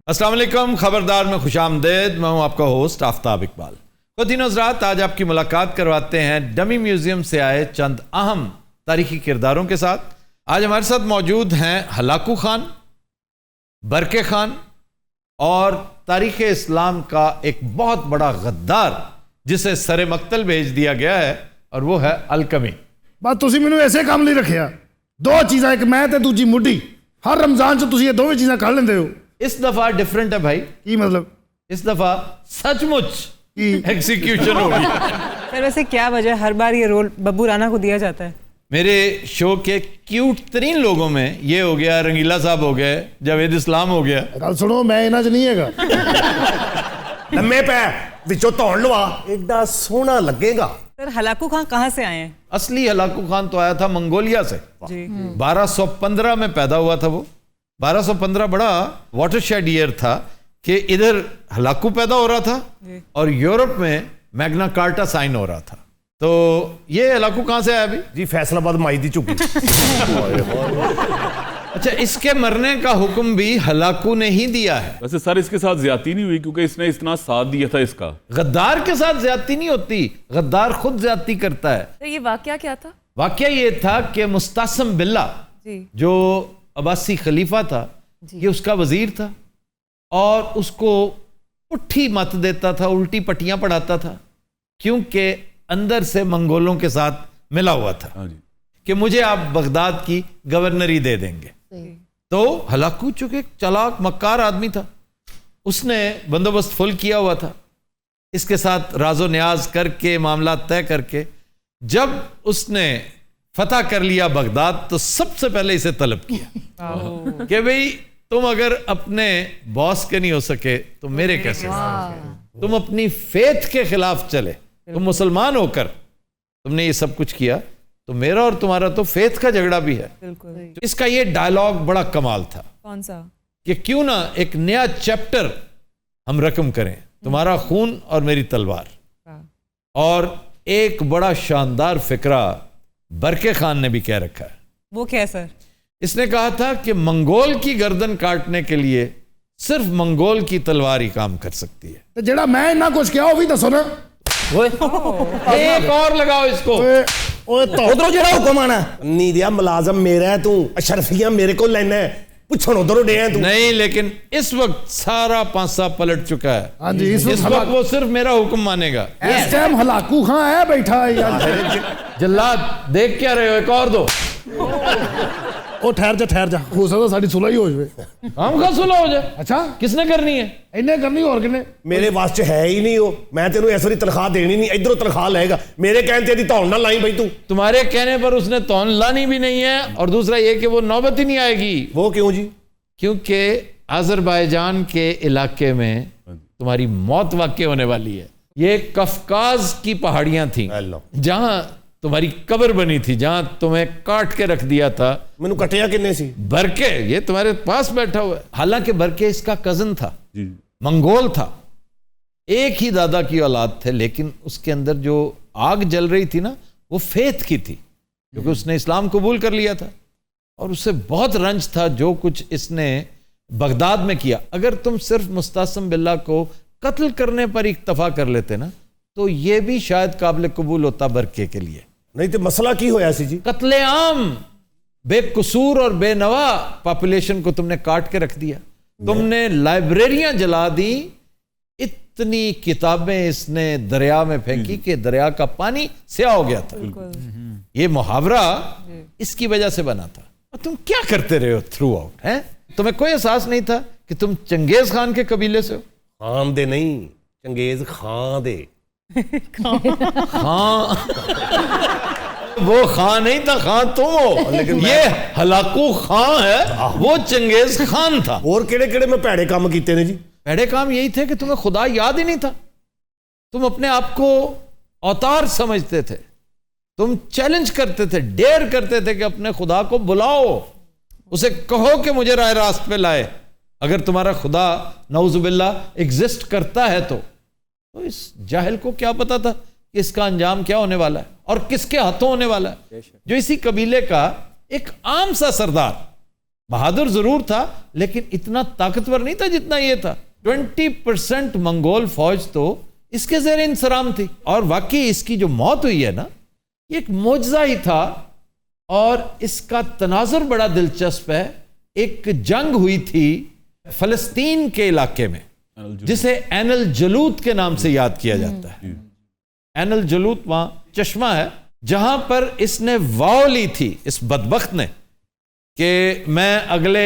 السلام علیکم، خبردار میں خوش آمدید. میں ہوں آپ کا ہوسٹ آفتاب اقبال. خواتین و حضرات، آج آپ کی ملاقات کرواتے ہیں ڈمی میوزیم سے آئے چند اہم تاریخی کرداروں کے ساتھ. آج ہمارے ساتھ موجود ہیں ہلاکو خان، برکے خان اور تاریخ اسلام کا ایک بہت بڑا غدار جسے سر مقتل بھیج دیا گیا ہے، اور وہ ہے الکمی. بس تسی مینوں ایسے کام نہیں رکھیا. دو چیزاں، ایک میں تے دوجی مڈی. ہر رمضان سے تسی یہ دوویں چیزاں کر لیندے ہو. اس دفعہ ڈیفرنٹ ہے بھائی. کی مطلب؟ اس دفعہ سچ مچ ایکسیکیوشن ہوگی. سر ویسے کیا وجہ ہر بار یہ رول ببو رانا کو دیا جاتا ہے؟ میرے شو کے کیوٹ ترین لوگوں میں یہ ہو گیا، رنگیلا صاحب ہو گئے، جاوید اسلام ہو گیا. گل سنو، میں انہاں چ نہیں ہے گا. لمے پہ وچوں دھون لوا ایڈا سونا لگے گا. سر ہلاکو خان کہاں سے آئے ہیں؟ اصلی ہلاکو خان تو آیا تھا منگولیا سے. جی 1215 میں پیدا ہوا تھا وہ. 1215 بڑا واٹر شیڈ ایئر تھا کہ ادھر ہلاکو پیدا ہو رہا تھا اور یورپ میں میگنا کارٹا سائن ہو رہا تھا. تو یہ ہلاکو کہاں سے آیا ابھی؟ جی فیصل آباد مائی دی چکی. اچھا، اس کے مرنے کا حکم بھی ہلاکو نے ہی دیا ہے. ویسے سر اس کے ساتھ زیادتی نہیں ہوئی کیونکہ اس نے اتنا ساتھ دیا تھا اس کا. غدار کے ساتھ زیادتی نہیں ہوتی، غدار خود زیادتی کرتا ہے. تو یہ واقعہ کیا تھا؟ واقعہ یہ تھا کہ مستعصم باللہ جو عباسی خلیفہ تھا، یہ اس کا وزیر تھا اور اس کو پٹھی مت دیتا تھا، الٹی پٹیاں پڑھاتا تھا، کیونکہ اندر سے منگولوں کے ساتھ ملا ہوا تھا کہ مجھے آپ بغداد کی گورنری دے دیں گے. تو ہلاکو چونکہ ایک چالاک مکار آدمی تھا، اس نے بندوبست فل کیا ہوا تھا. اس کے ساتھ راز و نیاز کر کے معاملات طے کر کے جب اس نے فتح کر لیا بغداد تو سب سے پہلے اسے طلب کیا کہ بھئی تم اگر اپنے باس کے نہیں ہو سکے تو میرے کیسے؟ تم اپنی فیتھ کے خلاف چلے، تم مسلمان ہو کر تم نے یہ سب کچھ کیا، تو میرا اور تمہارا تو فیتھ کا جھگڑا بھی ہے. اس کا یہ ڈائلاگ بڑا کمال تھا. کون سا؟ کہ کیوں نہ ایک نیا چیپٹر ہم رقم کریں، تمہارا خون اور میری تلوار. اور ایک بڑا شاندار فقرہ برکے خان نے بھی کہہ رکھا ہے. وہ کیا ہے سر؟ اس نے کہا تھا کہ منگول کی گردن کاٹنے کے لیے صرف منگول کی تلوار ہی کام کر سکتی ہے. تے جڑا میں انہاں کچھ کیا وہ بھی دسو نا. ایک اور لگاؤ اس کو. ادھروں جڑا حکم آنا نی دیا ملازم میرا ہے، تو اشرفیاں میرے کو لینا ہے، پوچھن ادھروں ڈے ہیں تو. نہیں، لیکن اس وقت سارا پانسا پلٹ چکا ہے. ہاں جی، اس وقت وہ صرف میرا حکم مانے گا. اس ٹائم ہلاکو خان ہے بیٹھا ہے یار. جلاد دیکھ کیا رہے ہو؟ ایک اور دو. او ٹھہر جا، ہو سکتا ساڈی صلح ہی ہو جائے. ہم کا صلح ہو جائے. اچھا کس نے کرنی ہے؟ انہیں کرنی اور کنے؟ میرے واسطے ہے ہی نہیں ہو. میں تینوں اس واری تنخواہ دینی نہیں، ادھروں تنخواہ لے گا. میرے کہنے تے دھون نہ لائی بھائی تو. تمہارے کہنے پر اس نے تون لانی بھی نہیں ہے، اور دوسرا یہ کہ وہ نوبت ہی نہیں آئے گی. وہ کیوں جی؟ کیونکہ آذربائیجان کے علاقے میں تمہاری موت واقع ہونے والی ہے. یہ کفکاز کی پہاڑیاں تھیں جہاں تمہاری قبر بنی تھی، جہاں تمہیں کاٹ کے رکھ دیا تھا. میں نے کٹیا کنے سی؟ برکے یہ تمہارے پاس بیٹھا ہوا ہے. حالانکہ برکے اس کا کزن تھا، منگول تھا، ایک ہی دادا کی اولاد تھے، لیکن اس کے اندر جو آگ جل رہی تھی نا، وہ فیتھ کی تھی، کیونکہ اس نے اسلام قبول کر لیا تھا اور اسے بہت رنج تھا جو کچھ اس نے بغداد میں کیا. اگر تم صرف مستعصم باللہ کو قتل کرنے پر اکتفا کر لیتے نا تو یہ بھی شاید قابل قبول ہوتا برکے کے لیے. نہیں تو مسئلہ کی ہویا سی جی؟ قتل عام، بے قصور اور بے نوا پاپولیشن کو تم نے کاٹ کے رکھ دیا. تم نے لائبریریاں جلا دی، اتنی کتابیں اس نے دریا میں پھینکی کہ دریا کا پانی سیاہ ہو گیا تھا. یہ محاورہ اس کی وجہ سے بنا تھا. اور تم کیا کرتے رہے ہو تھرو آؤٹ؟ ہے تمہیں کوئی احساس نہیں تھا کہ تم چنگیز خان کے قبیلے سے ہو؟ خان دے نہیں، چنگیز خان دے. خان وہ خان نہیں تھا، خان تم ہو. لیکن یہ ہلاکو خان ہے، وہ چنگیز خان تھا. اور کیڑے کیڑے میں پیڑے کام کیتے نے جی؟ پیڑے کام یہی تھے کہ تمہیں خدا یاد ہی نہیں تھا. تم اپنے آپ کو اوتار سمجھتے تھے، تم چیلنج کرتے تھے، ڈیئر کرتے تھے کہ اپنے خدا کو بلاؤ، اسے کہو کہ مجھے راہ راست پہ لائے. اگر تمہارا خدا نعوذ باللہ ایگزسٹ کرتا ہے تو اس جاہل کو کیا پتا تھا کہ اس کا انجام کیا ہونے والا ہے اور کس کے ہاتھوں ہونے والا ہے. جو اسی قبیلے کا ایک عام سا سردار بہادر ضرور تھا لیکن اتنا طاقتور نہیں تھا جتنا یہ تھا. 20% منگول فوج تو اس کے زیر انصرام تھی. اور واقعی اس کی جو موت ہوئی ہے نا یہ ایک معجزہ ہی تھا. اور اس کا تناظر بڑا دلچسپ ہے. ایک جنگ ہوئی تھی فلسطین کے علاقے میں جسے عین الجلوت کے نام سے یاد کیا جاتا ہے. عین الجلوت وہاں چشمہ ہے جہاں پر اس نے واو لی تھی اس بدبخت نے کہ میں اگلے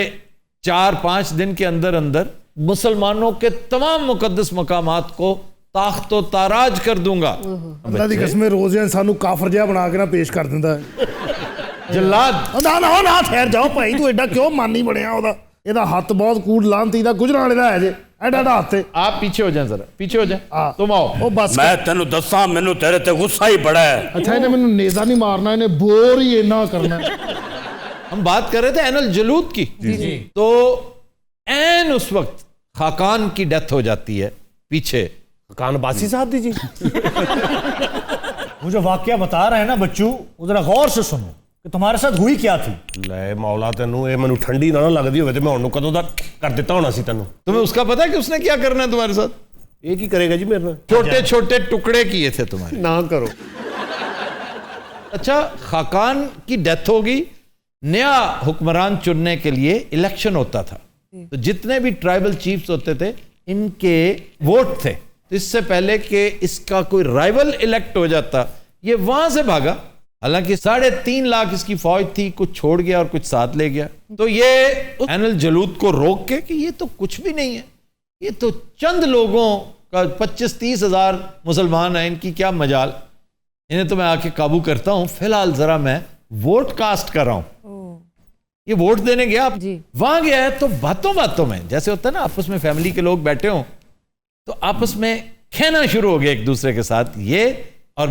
4-5 دن کے اندر اندر مسلمانوں کے تمام مقدس مقامات کو تاخت و تاراج کر دوں گا. اللہ دی قسم روزیاں سانو کافر جہا بنا کے نہ پیش کر دیندا ہے. جلاد نہ ٹھہر جاؤ بھائی تو ایڈا کیوں مانی بنیا وہ یہ ہاتھ بہت کوڑ لانتی دا گجران والے دا ہے جے ایڈا ایڈا ہاتھ. آپ پیچھے ہو جائیں ذرا پیچھے ہو جائیں تم آؤ. او بس میں تینوں دساں مینوں تیرے تے غصہ ہی بڑا ہے. اچھا انہیں مینوں نیزہ نہیں مارنا انہیں بور ہی اینا کرنا. ہم بات کر رہے تھے عین الجلوت کی. تو عین اس وقت خاقان کی ڈیتھ ہو جاتی ہے پیچھے. خاقان عباسی صاحب دی جی. وہ جو واقعہ بتا رہے ہیں نا بچوں وہ ذرا غور سے سنو کہ تمہارے ساتھ ہوئی کیا تھی. لے مولا تینوں اے مینوں ٹھنڈی نہ لگدی ہوئے تے میں ہن کدوں دا کر دیتا ہونا سی تینوں. تمہیں اس کا پتا ہے کہ اس نے کیا کرنا ہے تمہارے ساتھ؟ یہ کی کرے گا جی میرے نال؟ چھوٹے چھوٹے ٹکڑے کیے تھے تمہارے. نہ کرو. اچھا خاقان کی ڈیتھ ہوگی. نیا حکمران چننے کے لیے الیکشن ہوتا تھا تو جتنے بھی ٹرائبل چیفز ہوتے تھے ان کے ووٹ تھے. تو اس سے پہلے کہ اس کا کوئی رائیول الیکٹ ہو جاتا یہ وہاں سے بھاگا. حالانکہ 3.5 لاکھ اس کی فوج تھی. کچھ چھوڑ گیا اور کچھ ساتھ لے گیا. تو یہ عین الجلوت کو روک کے کہ یہ تو کچھ بھی نہیں ہے, یہ تو چند لوگوں کا 25-30 ہزار مسلمان ہیں, ان کی کیا مجال, انہیں تو میں آ کے قابو کرتا ہوں. فی الحال ذرا میں ووٹ کاسٹ کر رہا ہوں. یہ ووٹ دینے گیا وہاں گیا ہے تو باتوں باتوں میں جیسے ہوتا ہے نا آپس میں فیملی کے لوگ بیٹھے ہوں تو آپس میں کھینا شروع ہو گیا ایک دوسرے کے ساتھ. یہ اور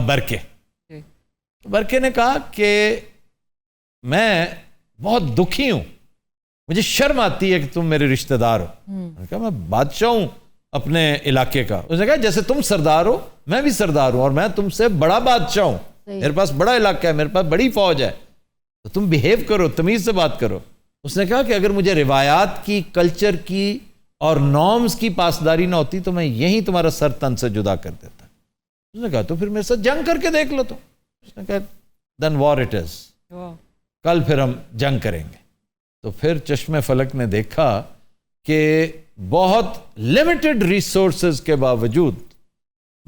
برکے نے کہا کہ میں بہت دکھی ہوں, مجھے شرم آتی ہے کہ تم میرے رشتہ دار ہو. میں نے کہا میں بادشاہ ہوں اپنے علاقے کا. اس نے کہا جیسے تم سردار ہو میں بھی سردار ہوں اور میں تم سے بڑا بادشاہ ہوں, میرے پاس بڑا علاقہ ہے, میرے پاس بڑی فوج ہے, تو تم بیہیو کرو, تمیز سے بات کرو. اس نے کہا کہ اگر مجھے روایات کی, کلچر کی اور نارمز کی پاسداری نہ ہوتی تو میں یہیں تمہارا سر تن سے جدا کر دیتا. اس نے کہا تو پھر میرے ساتھ جنگ کر کے دیکھ لو. تو اس نے کہا دین وار اٹ از, کل پھر ہم جنگ کریں گے. تو پھر چشمے فلک نے دیکھا کہ بہت لمیٹڈ ریسورسز کے باوجود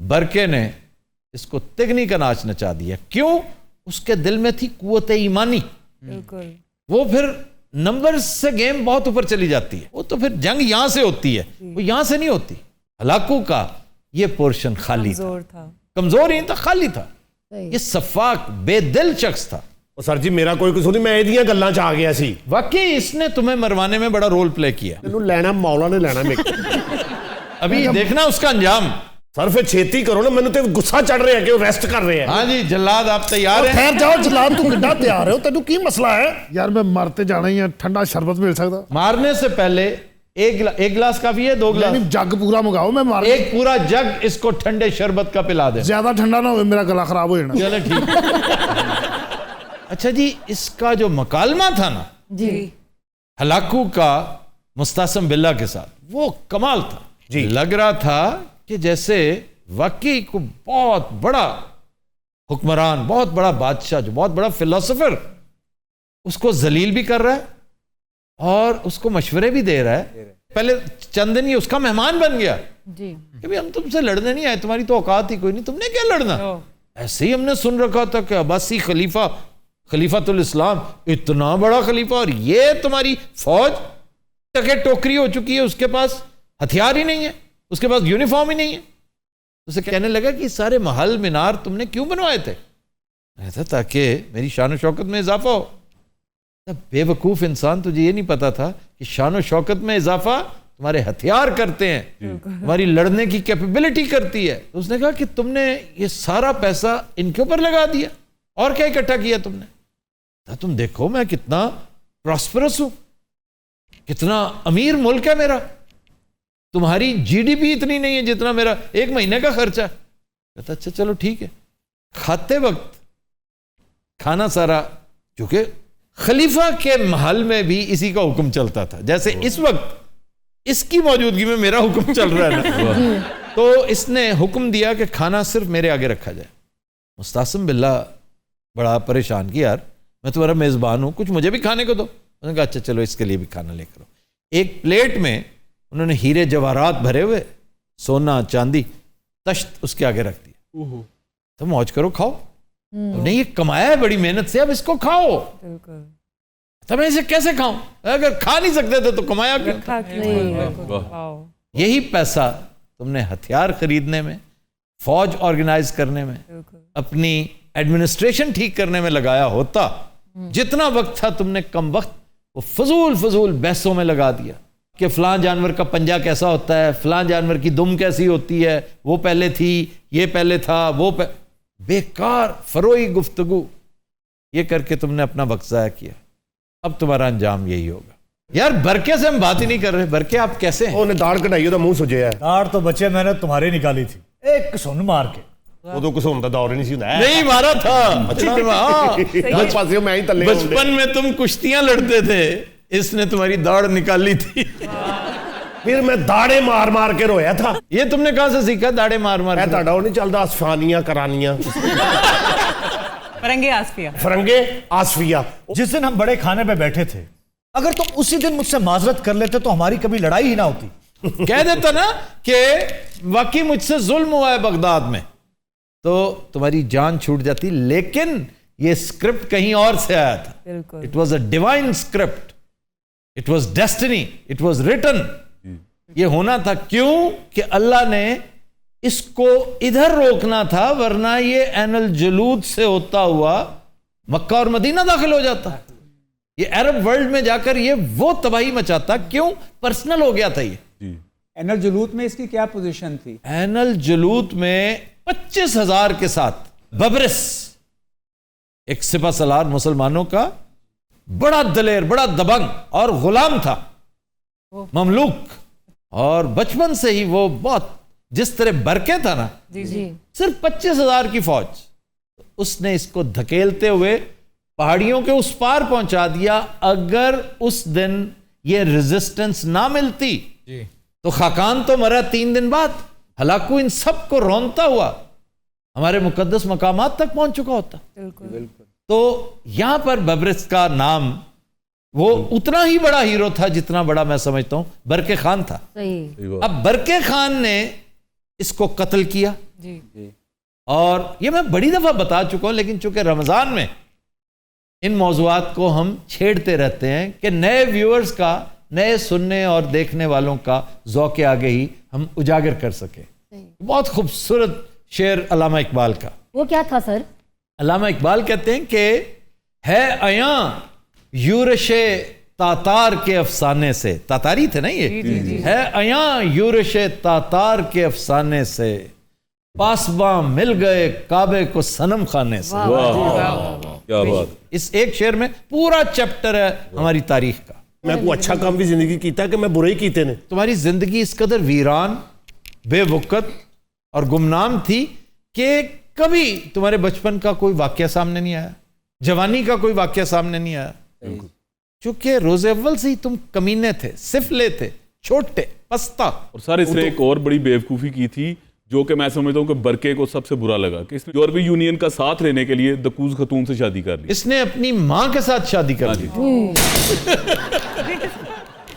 برکے نے اس کو تگنی کا ناچ نچا دیا. کیوں؟ اس کے دل میں تھی قوت ایمانی. وہ پھر نمبر سے گیم بہت اوپر چلی جاتی ہے. وہ تو پھر جنگ یہاں سے ہوتی ہے, وہ یہاں سے نہیں ہوتی. ہلاکو کا یہ پورشن خالی تھا, کمزور ہی تھا, خالی تھا. یہ صفاق بے دل شخص تھا. سر جی میرا کوئی قصور نہیں, میں ایدیاں گلاں چ آ گیا سی. واقعی اس نے تمہیں مروانے میں بڑا رول پلے کیا. تینوں لینا مولا نے لینا میرے. ابھی دیکھنا اس کا انجام. سر پھر چھیتی کرو نا, مینوں تے غصہ چڑھ رہا ہے کہ وہ ریسٹ کر رہے ہیں. ہاں جی جلاد آپ تیار ہیں؟ ٹھہر جاؤ جلاد, تو کڈا تیار ہو, تینوں کی مسئلہ ہے یار؟ میں مرتے جانا ہی ہے, ٹھنڈا شربت مل سکتا؟ مارنے سے پہلے ایک گلاس کافی ہے, 2 گلاس؟ جگ پورا منگاؤ, میں مار ایک پورا جگ اس کو ٹھنڈے شربت کا پلا دے. زیادہ ٹھنڈا نہ ہو, میرا گلا خراب ہو جانا. چلے ٹھیک. اچھا جی, اس کا جو مکالمہ تھا نا جی ہلاکو کا مستعصم باللہ کے ساتھ, وہ کمال تھا. جی لگ رہا تھا کہ جیسے واقعی کو بہت بڑا حکمران, بہت بڑا بادشاہ, جو بہت بڑا فلسفر, اس کو ذلیل بھی کر رہا ہے اور اس کو مشورے بھی دے رہا ہے. پہلے چند دن یہ اس کا مہمان بن گیا جی کہ بھی ہم تم سے لڑنے نہیں آئے, تمہاری تو اوقات ہی کوئی نہیں, تم نے کیا لڑنا. ایسے ہی ہم نے سن رکھا تھا کہ عباسی خلیفۃ الاسلام اتنا بڑا خلیفہ, اور یہ تمہاری فوج ٹکے ٹوکری ہو چکی ہے, اس کے پاس ہتھیار ہی نہیں ہے, اس کے پاس یونیفارم ہی نہیں ہے. اسے کہنے لگا کہ سارے محل مینار تم نے کیوں بنوائے تھے؟ کہتا تاکہ میری شان و شوکت میں اضافہ ہو. بے وقوف انسان, تجھے یہ نہیں پتا تھا کہ شان و شوکت میں اضافہ تمہارے ہتھیار کرتے ہیں, تمہاری لڑنے کی کیپیبلٹی کرتی ہے. تو اس نے کہا کہ تم نے یہ سارا پیسہ ان کے اوپر لگا دیا, اور کیا اکٹھا کیا تم نے؟ تم دیکھو میں کتنا پراسپرس ہوں, کتنا امیر ملک ہے میرا, تمہاری جی ڈی پی اتنی نہیں ہے جتنا میرا 1 مہینے کا خرچہ. کہتا اچھا چلو ٹھیک ہے. کھاتے وقت کھانا سارا, چونکہ خلیفہ کے محل میں بھی اسی کا حکم چلتا تھا. جیسے اس وقت اس کی موجودگی میں میرا حکم چل رہا ہے نا, تو اس نے حکم دیا کہ کھانا صرف میرے آگے رکھا جائے. مستعصم باللہ بڑا پریشان کہ یار میں تمہارا میزبان ہوں, کچھ مجھے بھی کھانے کو دو. انہوں نے کہا اچھا چلو اس کے لیے بھی کھانا لے کر. ایک پلیٹ میں انہوں نے ہیرے جواہرات بھرے ہوئے, سونا چاندی تشت اس کے آگے رکھ دیا. تو موج کرو, کھاؤ. نہیں یہ کمایا ہے بڑی محنت سے, اب اس کو کھاؤ. تو میں اسے کیسے کھاؤں, اگر کھا نہیں سکتے تھے تو کمایا کیوں؟ یہی پیسہ تم نے ہتھیار خریدنے میں, فوج آرگنائز کرنے میں, اپنی ایڈمنسٹریشن ٹھیک کرنے میں لگایا ہوتا. جتنا وقت تھا تم نے کم وقت وہ فضول بحثوں میں لگا دیا کہ فلاں جانور کا پنجہ کیسا ہوتا ہے, فلاں جانور کی دم کیسی ہوتی ہے, وہ پہلے تھی, یہ پہلے تھا, بیکار فروئی گفتگو. یہ کر کے تم نے اپنا وقت ضائع کیا. اب تمہارا انجام یہی ہوگا. یار برقے سے ہم بات ہی نہیں کر رہے. برقے آپ کیسے ہیں؟ انہوں نے داڑھ کٹائی تو منہ سجیا ہے. داڑھ تو بچے میں نے تمہارے نکالی تھی, ایک سن مار کے. وہ تو کچھ ہوتا دور نہیں سی ہوتا ہے. نہیں مارا تھا. بچپن میں تم کشتیاں لڑتے تھے, اس نے تمہاری داڑھ نکالی تھی. پھر میں داڑے مار مار کے رویا تھا. یہ تم نے کہاں سے سیکھا داڑے مار مار کے؟ تہاڈا نہیں چلتا اسفانیاں کرانیاں فرنگے آصفیہ. جس دن ہم بڑے کھانے پہ بیٹھے تھے, اگر تم اسی دن مجھ سے معذرت کر لیتے تو ہماری کبھی لڑائی ہی نہ ہوتی. کہہ دیتا نا کہ واقعی مجھ سے ظلم ہوا ہے بغداد میں, تو تمہاری جان چھوٹ جاتی. لیکن یہ اسکرپٹ کہیں اور سے آیا تھا. It was a divine script, it was destiny, it was written. یہ ہونا تھا. کیوں کہ اللہ نے اس کو ادھر روکنا تھا, ورنہ یہ عین الجلود سے ہوتا ہوا مکہ اور مدینہ داخل ہو جاتا. یہ عرب ورلڈ میں جا کر یہ وہ تباہی مچاتا. کیوں؟ پرسنل ہو گیا تھا. یہ عین الجلود میں اس کی کیا پوزیشن تھی؟ عین الجلود میں 25,000 کے ساتھ ببرس ایک سپہ سالار مسلمانوں کا بڑا دلیر, بڑا دبنگ اور غلام تھا, مملوک. اور بچپن سے ہی وہ بہت, جس طرح برقے تھا نا, صرف 25,000 کی فوج, اس نے اس کو دھکیلتے ہوئے پہاڑیوں کے اس پار پہنچا دیا. اگر اس دن یہ ریزسٹنس نہ ملتی تو خاقان تو مرا 3 دن بعد, ہلاکو ان سب کو رونتا ہوا ہمارے مقدس مقامات تک پہنچ چکا ہوتا. تو یہاں پر ببرس کا نام وہ اتنا ہی بڑا ہیرو تھا جتنا بڑا میں سمجھتا ہوں برقے خان تھا. اب برقے خان نے اس کو قتل کیا. اور یہ میں بڑی دفعہ بتا چکا ہوں, لیکن چونکہ رمضان میں ان موضوعات کو ہم چھیڑتے رہتے ہیں کہ نئے ویورز کا, نئے سننے اور دیکھنے والوں کا ذوق آگے ہی ہم اجاگر کر سکیں. بہت خوبصورت شعر علامہ اقبال کا. وہ کیا تھا سر؟ علامہ اقبال کہتے ہیں کہ ہے عیاں یورش تاتار کے افسانے سے, تاتاری تھے نا یہ, ہے عیاں یورش تاتار کے افسانے سے, پاسباں مل گئے کعبے کو صنم خانے سے. کیا بات. اس ایک شعر میں پورا چیپٹر ہے ہماری تاریخ کا. میں کوئی اچھا کام بھی زندگی کیتا ہے کہ میں برے ہی کیتے نے. تمہاری زندگی اس قدر ویران, بے وقت اور گمنام تھی کہ کبھی تمہارے بچپن کا کوئی واقعہ سامنے نہیں آیا, جوانی کا کوئی واقعہ سامنے نہیں آیا. چونکہ روز اول سے ہی تم کمینے تھے, سفلے تھے, چھوٹے, پستہ. اور سر اس نے ایک اور بڑی بیوقوفی کی تھی جو کہ میں سمجھتا ہوں کہ برقے کو سب سے برا لگا, کہ اس نے یورپی یونین کا ساتھ لینے کے لیے دکوز خاتون سے شادی کر لی. اس نے اپنی ماں کے ساتھ شادی کر لی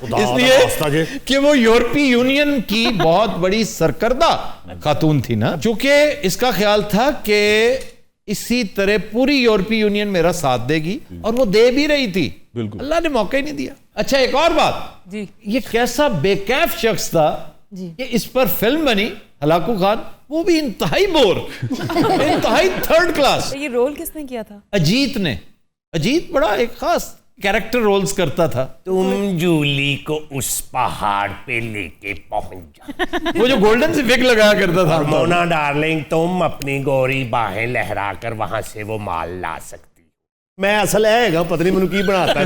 اس لیے کہ وہ یورپی یونین کی بہت بڑی سرکردہ خاتون تھی نا. چونکہ اس کا خیال تھا کہ اسی طرح پوری یورپی یونین میرا ساتھ دے گی, اور وہ دے بھی رہی تھی. بالکل, اللہ نے موقع ہی نہیں دیا. اچھا ایک اور بات, یہ کیسا بے کیف شخص تھا کہ اس پر فلم بنی ہلاکو خان, وہ بھی انتہائی بور, انتہائی تھرڈ کلاس. یہ رول کس نے کیا تھا؟ اجیت نے. اجیت بڑا ایک خاص کیریکٹر رولز کرتا تھا. تم جولی کو اس پہاڑ پہ لے کے پہنچ جا. وہ جو گولڈن سی وگ لگایا کرتا تھا. مونا ڈارلنگ, تم اپنی گوری باہیں لہرا کر وہاں سے وہ مال لا سکتی. میں اصل ہے گا, پتہ نہیں منو کی بناتا ہے.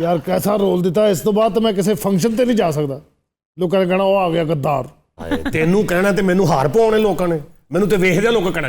ਯਾਰ ਕੈਸਾ ਰੋਲ ਦਿੱਤਾ, ਇਸ ਤੋਂ ਬਾਅਦ ਤਾਂ ਮੈਂ ਕਿਸੇ ਫੰਕਸ਼ਨ ਤੇ ਨਹੀਂ ਜਾ ਸਕਦਾ, ਲੋਕਾਂ ਨੇ ਕਹਿਣਾ ਉਹ ਆ ਗਿਆ ਗੱਦਾਰ। ਤੈਨੂੰ ਕਹਿਣਾ ਤੇ ਮੈਨੂੰ ਹਾਰ ਪਾਉਣੇ ਲੋਕਾਂ ਨੇ, ਮੈਨੂੰ ਤੇ ਵੇਖਦੇ ਲੋਕਾਂ ਕਹਿਣਾ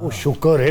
ਉਹ ਸ਼ੁਕਰ ਹੈ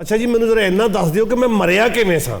ਅੱਛਾ ਜੀ ਮੈਨੂੰ ਜ਼ਰਾ ਇੰਨਾ ਦੱਸ ਦਿਓ ਕਿ ਮੈਂ ਮਰਿਆ ਕਿਵੇਂ ਸਾਂ।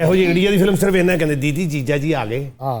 ਇਹੋ ਜਿਹੀ ਇੰਡੀਆ ਦੀ ਫਿਲਮ ਸਿਰਫ ਇਹਨਾਂ ਕਹਿੰਦੇ ਦੀਦੀ ਜੀਜਾ ਜੀ ਆ ਗਏ। ਹਾਂ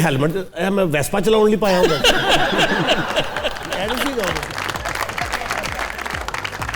ਹੈਲਮਟ, ਮੈਂ ਵੈਸਪਾ ਚਲਾਉਣ ਲਈ ਪਾਇਆ ਹੁੰਦਾ।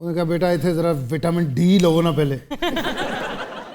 ਉਹਨੇ ਕਿਹਾ ਬੇਟਾ ਇੱਥੇ ਜ਼ਰਾ ਵਿਟਾਮਿਨ ਡੀ ਲਵੋ ਨਾ ਪਹਿਲੇ,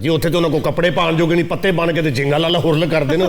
ਜੀ ਉੱਥੇ ਤੇ ਉਹਨਾਂ ਕੋ ਕੱਪੜੇ ਪਾਣ ਜੋਗੇ ਨਹੀਂ, ਪੱਤੇ ਬਣ ਕੇ ਤੇ ਜਿੰਗਾ ਲਾਲਾ ਹੁਰਲ ਕਰਦੇ ਨੇ।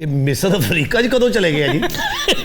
ਇਹ ਮਿਸਰ ਅਫਰੀਕਾ 'ਚ ਕਦੋਂ ਚਲੇ ਗਏ ਜੀ?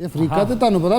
ਇਹ ਅਫਰੀਕਾ ਤੇ ਤੁਹਾਨੂੰ ਪਤਾ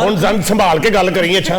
ਹੁਣ ਜਨ ਸੰਭਾਲ ਕੇ ਗੱਲ ਕਰੀਏ। ਅੱਛਾ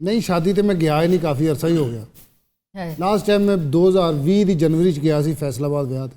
ਨਹੀਂ ਸ਼ਾਦੀ ਤੇ ਮੈਂ ਗਿਆ ਹੀ ਨਹੀਂ, ਕਾਫੀ ਅਰਸਾ ਹੀ ਹੋ ਗਿਆ। ਲਾਸਟ ਟਾਈਮ ਮੈਂ 2020 ਦੀ ਜਨਵਰੀ ਚ ਗਿਆ ਸੀ ਫੈਸਲਾਬਾਦ ਵਿਆਹ ਤੇ।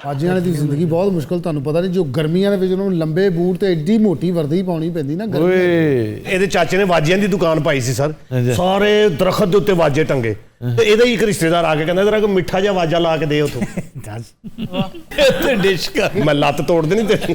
ਫੌਜੀਆਂ ਦੀ ਜ਼ਿੰਦਗੀ ਬਹੁਤ ਮੁਸ਼ਕਲ, ਤੁਹਾਨੂੰ ਪਤਾ ਨਹੀਂ, ਜੋ ਗਰਮੀਆਂ ਦੇ ਵਿੱਚ ਉਹਨਾਂ ਨੂੰ ਲੰਬੇ ਬੂਟ ਤੇ ਐਡੀ ਮੋਟੀ ਵਰਦੀ ਪਾਉਣੀ ਪੈਂਦੀ ਨਾ ਗਰਮੀ। ਇਹਦੇ ਚਾਚੇ ਨੇ ਵਾਜਿਆਂ ਦੀ ਦੁਕਾਨ ਪਾਈ ਸੀ ਸਰ, ਸਾਰੇ ਦਰਖਤ ਦੇ ਉੱਤੇ ਵਾਜੇ ਟੰਗੇ, ਤੇ ਇਹਦਾ ਹੀ ਇੱਕ ਰਿਸ਼ਤੇਦਾਰ ਆ ਕੇ ਕਹਿੰਦਾ ਜਰਾ ਕੋਈ ਮਿੱਠਾ ਜਿਹਾ ਵਾਜਾ ਲਾ ਕੇ ਦੇ ਉਥੋਂ। ਤੇ ਡਿਸ਼ ਕਰ, ਮੈਂ ਲੱਤ ਤੋੜ ਦੇਣੀ ਤੇਰੀ।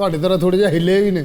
ਤੁਹਾਡੀ ਤਰ੍ਹਾਂ ਥੋੜੇ ਜਿਹਾ ਹਿੱਲੇ ਵੀ ਨੇ।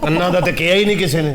ਕੰਨਾਂ ਦਾ ਤੇ ਕਿਹਾ ਹੀ ਨਹੀਂ ਕਿਸੇ ਨੇ।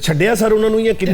ਛੱਡਿਆ ਸਰ ਉਹਨਾਂ ਨੂੰ ਜਾਂ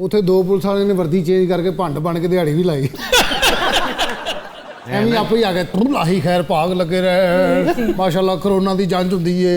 ਉੱਥੇ ਦੋ ਪੁਲਿਸ ਵਾਲਿਆਂ ਨੇ ਵਰਦੀ ਚੇਂਜ ਕਰਕੇ ਭੰਡ ਬਣ ਕੇ ਦਿਹਾੜੀ ਵੀ ਲਾਈ। ਐਵੇਂ ਆਪੇ ਹੀ ਆ ਗਏ, ਲਾਹੀ ਖੈਰ ਭਾਗ ਲੱਗੇ ਰਹੇ, ਮਾਸ਼ਾਅੱਲਾ ਕੋਰੋਨਾ ਦੀ ਜੰਜ ਹੁੰਦੀ ਏ।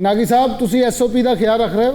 ਨਾਗੀ ਸਾਹਿਬ ਤੁਸੀਂ ਐਸਓਪੀ ਦਾ ਖਿਆਲ ਰੱਖ ਰਹੇ ਹੋ?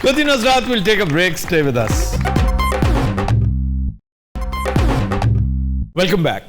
Qadhi Nazrat will take a break, stay with us. Welcome back.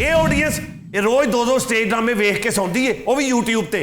ਇਹ ਆਡੀਅנס ਇਹ ਰੋਜ਼ ਦੋ ਦੋ ਸਟੇਜ ਡਰਾਮੇ ਵੇਖ ਕੇ ਸੌਂਦੀ ਏ, ਉਹ ਵੀ YouTube ਤੇ।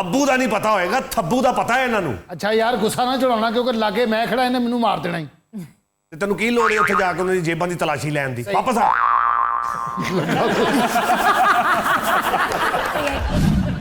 ਅੱਬੂ ਦਾ ਨਹੀਂ ਪਤਾ ਹੋਏਗਾ, ਥੱਬੂ ਦਾ ਪਤਾ ਹੈ ਇਹਨਾਂ ਨੂੰ। ਅੱਛਾ ਯਾਰ ਗੁੱਸਾ ਨਾ ਚੜਾਉਣਾ, ਕਿਉਂਕਿ ਲਾਗੇ ਮੈਂ ਖੜਾ, ਇਹਨੇ ਮੈਨੂੰ ਮਾਰ ਦੇਣਾ ਹੀ। ਤੇ ਤੈਨੂੰ ਕੀ ਲੋੜ ਹੈ ਉੱਥੇ ਜਾ ਕੇ ਉਹਨਾਂ ਦੀ ਜੇਬਾਂ ਦੀ ਤਲਾਸ਼ੀ ਲੈਣ ਦੀ? ਵਾਪਸ ਆ।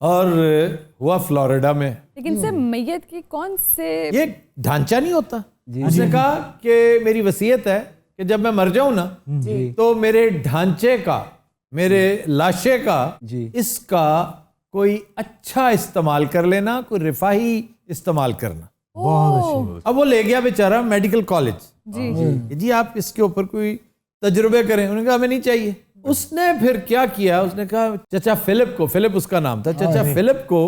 اور ہوا فلوریڈا میں. لیکن سر میت کی کون سے یہ ڈھانچہ نہیں ہوتا. اس نے کہا کہ میری وصیت ہے کہ جب میں مر جاؤں نا تو میرے ڈھانچے کا, میرے لاشے کا, اس کا کوئی اچھا استعمال کر لینا, کوئی رفاہی استعمال کرنا. اب وہ لے گیا بیچارہ میڈیکل کالج, جی آپ اس کے اوپر کوئی تجربے کریں. انہوں نے کہا ہمیں نہیں چاہیے. اس نے پھر کیا کیا, اس نے کہا چچا فلپ کو, فلپ اس کا نام تھا, چچا فلپ کو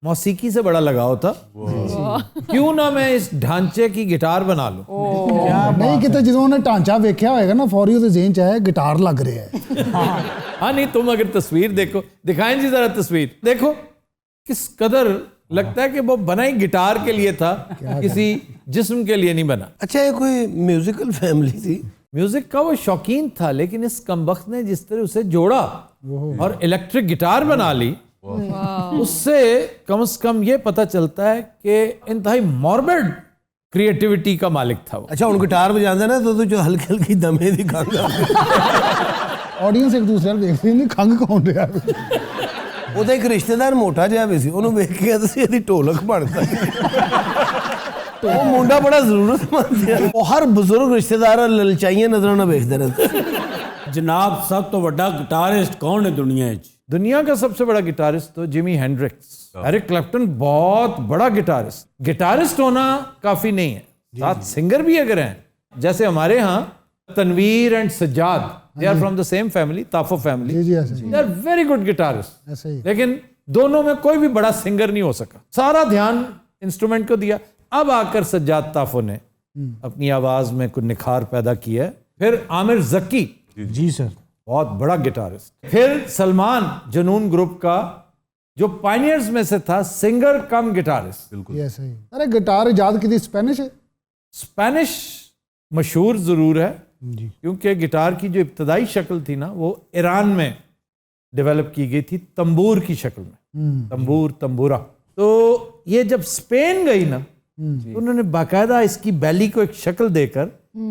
موسیقی سے بڑا لگاؤ تھا, کیوں نہ میں اس ڈھانچے کی گٹار بنا لوں. نہیں کہتے جنہوں نے ڈھانچہ دیکھا ہوئے گا نا فوری اسے ذہن چاہے گٹار لگ رہے ہیں. ہاں نہیں, تم اگر تصویر دیکھو, دکھائیں جی ذرا تصویر دیکھو, کس قدر لگتا ہے کہ وہ بنا ہی گٹار کے لیے تھا, کسی جسم کے لیے نہیں بنا. اچھا یہ کوئی میوزیکل فیملی تھی؟ میوزک کا وہ شوقین تھا, لیکن اس کمبخت نے جس طرح اسے جوڑا اور الیکٹرک گٹار بنا لی, اس سے کم از کم یہ پتہ چلتا ہے کہ انتہائی ماربڈ کریٹیوٹی کا مالک تھا وہ. اچھا ان گٹار بجاندے نا تو جو ہلکی ہلکی دمے دی کھنگ آڈینس ایک دوسرے دیکھتے ہیں کھنگ کون رہا ہے. وہ ایک رشتہ دار موٹا جہا بھی سی, انہوں ویکھ کے تے سی ڈھولک بنتا وہ منڈا بڑا ضرورت مند ہے. وہ ہر بزرگ رشتہ دار للچائیاں نظراں نہ ویکھدے رہندے. جناب سب تو بڑا گٹارسٹ کون ہے دنیا وچ؟ دنیا کا سب سے بڑا گٹارسٹ تو جمی ہینڈرکس. ایرک کلیپٹن بہت بڑا گٹارسٹ. گٹارسٹ ہونا کافی نہیں ہے, ساتھ سنگر بھی اگر ہیں, جیسے ہمارے ہاں Tanveer and Sajjad, they are from the same family, تافو family, they are very good guitarists, لیکن دونوں میں کوئی بھی بڑا سنگر نہیں ہو سکا. سارا دھیان انسٹرومنٹ کو دیا. اب آ کر سجاد تافو نے اپنی آواز میں کچھ نکھار پیدا کیا ہے. پھر عامر زکی, جی سر, بہت بڑا گٹارسٹ. پھر سلمان جنون گروپ کا جو پائنیئرز میں سے تھا, سنگر کم گٹارسٹ. بالکل. ارے گٹار ایجاد کی تھی اسپینش ہے. اسپینش مشہور ضرور ہے کیونکہ گٹار کی جو ابتدائی شکل تھی نا وہ ایران میں ڈیولپ کی گئی تھی تنبور کی شکل میں, تنبور, تنبورا. تو یہ جب اسپین گئی نا تو انہوں نے باقاعدہ اس کی بیلی کو ایک شکل دے کر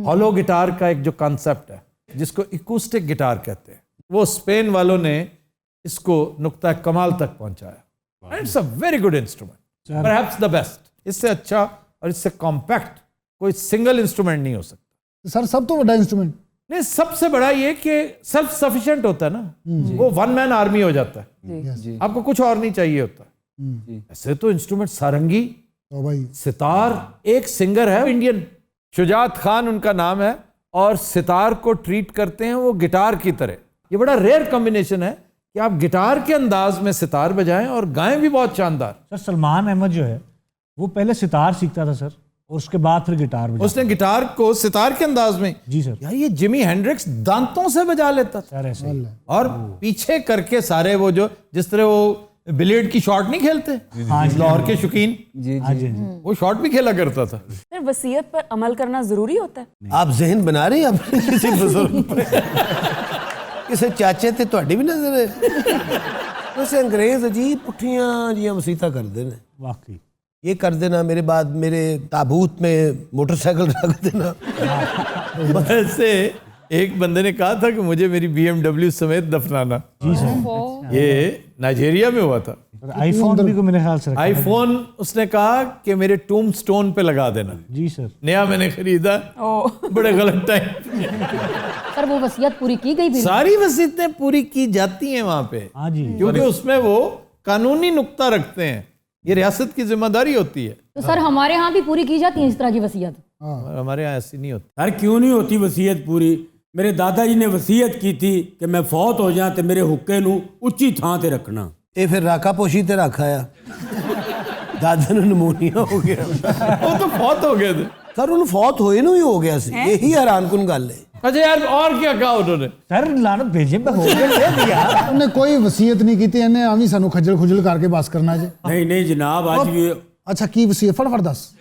ہالو گٹار کا ایک جو کانسیپٹ ہے جس کو ایکوسٹک گٹار کہتے ہیں, وہ اسپین والوں نے اس کو نقطہ کمال تک پہنچایا. It's a very good instrument, perhaps the best. اس سے اچھا اور اس سے کمپیکٹ کوئی سنگل انسٹرومنٹ نہیں ہو سکتا. سر سب تو بڑا انسٹرومنٹ نہیں, سب سے بڑا یہ کہ سیلف سفیشینٹ ہوتا ہے نا, وہ ون مین آرمی ہو جاتا ہے, آپ کو کچھ اور نہیں چاہیے ہوتا. ایسے تو انسٹرومنٹ سارنگی, ستار, ایک سنگر ہے انڈین شجاعت خان ان کا نام ہے, اور ستار کو ٹریٹ کرتے ہیں وہ گٹار کی طرح. یہ بڑا ریئر کمبینیشن ہے کہ آپ گٹار کے انداز میں ستار بجائیں اور گائیں بھی بہت شاندار. سر سلمان احمد جو ہے وہ پہلے ستار سیکھتا تھا سر, اور اس کے بعد پھر گٹار بجاتا. اس نے گٹار کو ستار کے انداز میں, جی سر, یار یہ جمی ہینڈرکس دانتوں سے بجا لیتا تھا اور پیچھے کر کے سارے وہ جو جس طرح وہ بلیڈ کی شاٹ نہیں کھیلتے لاہور کے شوقین, وہ شاٹ بھی کھیلا کرتا تھا. پھر وصیت پر عمل کرنا ضروری ہوتا ہے. آپ ذہن بنا رہے ہیں اپنے کسی بزرگ پہ, کسی چاچے تے تہاڈی بھی نظر ہے. ویسے انگریز عجیب پٹھیاں جیاں وصیتاں کردے نے. واقعی یہ کر دینا, میرے بعد میرے تابوت میں موٹر سائیکل رکھ دینا. ویسے ایک بندے نے کہا تھا کہ مجھے میری بی ایم ڈبلیو سمیت دفنانا. یہ نائجیریا میں ہوا تھا. آئی فون بھی کو میرے خیال سے آئی فون اس نے کہا کہ میرے ٹوم سٹون پہ لگا دینا. جی سر, نیا میں نے خریدا, بڑے غلط ٹائم. سر وہ وصیت پوری کی گئی بھی؟ ساری وصیتیں پوری کی جاتی ہیں وہاں پہ, کیونکہ اس میں وہ قانونی نقطہ رکھتے ہیں, یہ ریاست کی ذمہ داری ہوتی ہے. تو سر ہمارے ہاں بھی پوری کی جاتی ہے اس طرح کی وصیت؟ ہمارے ہاں ایسی نہیں ہوتی. یار کیوں نہیں ہوتی وصیت پوری؟ میرے دادا جی نے وصیت کی تھی کہ میں فوت ہو جاں تے میرے حقے نو اچھی تھان تے رکھنا. یہ پھر راکا پوشی تے رکھا ہے. دادا نے نمونیا ہو گیا. وہ تو فوت ہو گئے تھے سر, انہوں فوت ہوئے نو ہی ہو گیا سی. یہی حیران کن گل ہے. اچھا یار اور کیا کہا انہوں نے؟ سر لعنت بھیجے میں ہو گیا لے دیا. انہوں نے کوئی وصیت نہیں کی تھی, انہیں آمی سانو کھجل کھجل کر کے بس کرنا جی. نہیں جناب آج بھی. اچھا کی وصیت فٹ دس.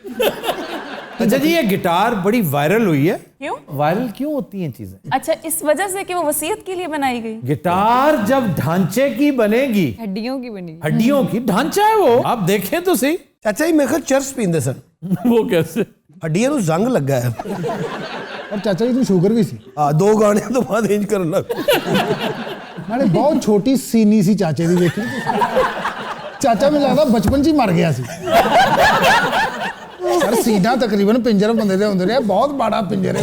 اچھا جی, یہ گٹار بڑی وائرل ہوئی ہے. کیوں وائرل کیوں ہوتی ہیں چیزیں؟ اچھا اس وجہ سے کہ وہ وصیت کے لیے بنائی گئی. گٹار جب ڈھانچے کی بنے گی, ہڈیوں کی بنے گی, ہڈیوں کی ڈھانچہ ہے وہ, آپ دیکھیں تو صحیح. چاچا جی میرے خیال چرس پیندے سن. وہ کیسے؟ ہڈیاں نو زنگ لگا ہے. اور چاچا جی تو شوگر بھی سی. ہاں 2 گانے تو بعد انج کرن لگ. بہت چھوٹی سینی سی چاچے دی دیکھی. ਚਾਚਾ ਮੈਨੂੰ ਲੱਗਦਾ ਬਚਪਨ 'ਚ ਹੀ ਮਰ ਗਿਆ ਸੀ ਸਰ ਸੀਨਾ ਤਕਰੀਬਨ ਪਿੰਜਰ ਬੰਦੇ ਦੇ ਹੁੰਦੇ ਰਹੇ ਬਹੁਤ ਬੜਾ ਪਿੰਜਰ ਹੈ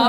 How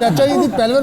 ਚਾਚਾ ਜੀ ਦੀ ਪੈਲਵਰ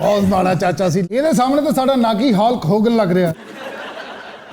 ਬਹੁਤ ਮਾੜਾ ਚਾਚਾ ਸੀ ਇਹਦੇ ਸਾਹਮਣੇ ਤਾਂ ਸਾਡਾ ਨਾਗੀ ਹਾਲਕ ਹੋਗਨ ਲੱਗ ਰਿਹਾ